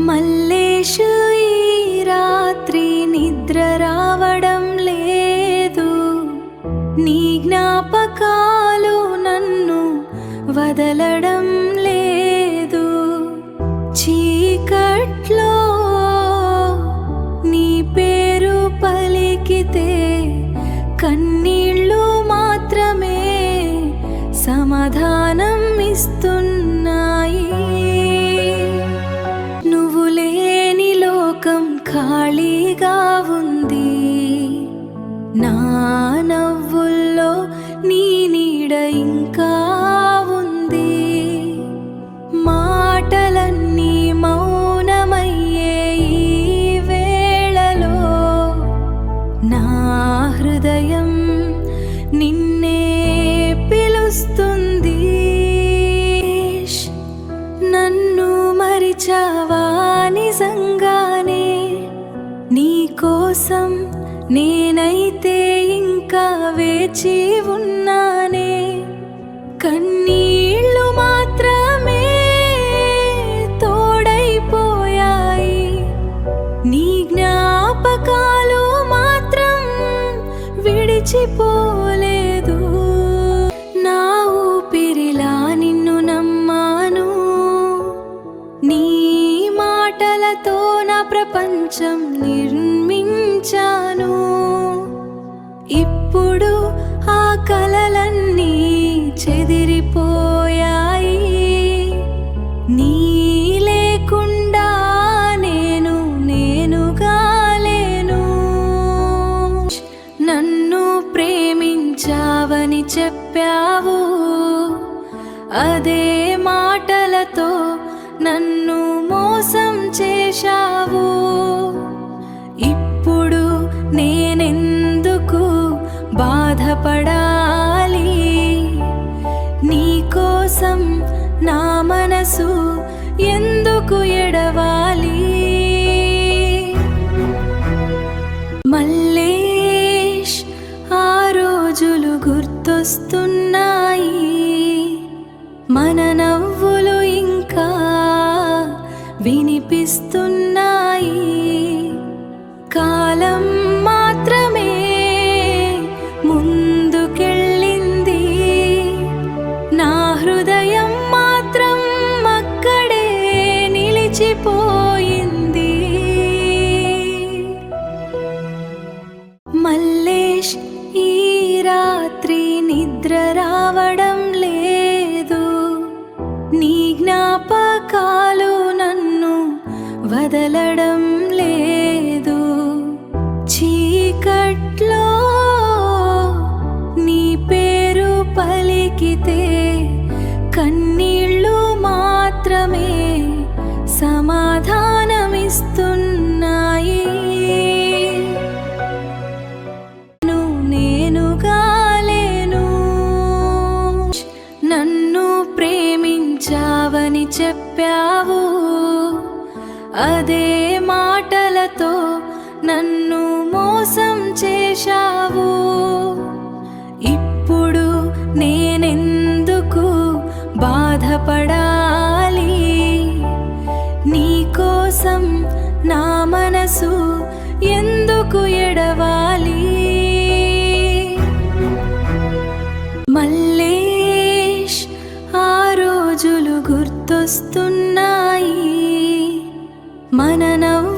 మల్లేషు ఈ రాత్రి నిద్ర రావడం లేదు, నీ జ్ఞాపకాలు నన్ను వదలడం లేదు. చీకట్లో నీ పేరు పలికితే కన్నీళ్ళు మాత్రమే సమాధానం ఇస్తున్నాయి. నువ్వు లేని లోకం ఖాళీగా ఉంది, నా నవ్వుల్లో నీ నీడ ఇంకా ఉంది. మాటలన్నీ మౌనమయ్యే ఈ వేళలో నా హృదయం నిన్నే పిలుస్తుంది. నన్ను మరిచావా నిజంగానే, నీ కోసం నేనైతే ఇంకా వేచి ఉన్నానే. కన్నీళ్ళు మాత్రమే తోడైపోయాయి, నీ జ్ఞాపకాలు మాత్రం విడిచిపోలేదు. నా ఊపిరిలా నిన్ను నమ్మాను, నీ మాటలతో నా ప్రపంచం నిర్మించాను. ఇప్పుడు ఆ కలలన్నీ చెదిరిపోయాయి, నీ లేకుండా నేనుగా లేను. నన్ను ప్రేమించావని చెప్పావు, అదే మాటలతో నన్ను మోసం చేశావు. ఇప్పుడు నేనెందుకు బాధపడాలి, నీ కోసం నా మనసు ఎందుకు ఎడవాలి. మల్లేష్, ఆ రోజులు గుర్తొస్తున్నాయి, మన నవ్వులు ఇంకా వినిపిస్తున్నాయి. కాలం మాత్రమే ముందుకెళ్ళింది, నా హృదయం మాత్రం అక్కడే నిలిచిపోయింది. మల్లేష్, ఈ రాత్రి నిద్ర రావడం లేదు, నీ జ్ఞాపకాలు నన్ను వదలడం లేదు. చీకట్లో నీ పేరు పలికితే కన్నీళ్ళు మాత్రమే సమాధానమిస్తున్నాయి. నేనుగా లేను, నన్ను ప్రేమించావని చెప్పావు, అదే మాటలతో నన్ను మోసం చేశావు. ఇప్పుడు నేనెందుకు బాధపడాలి, నీ కోసం నా మనసు ఎందుకు ఎడవాలి. మల్లేష్, ఆ రోజులు గుర్తొస్తున్నాయి, మన నవ్వు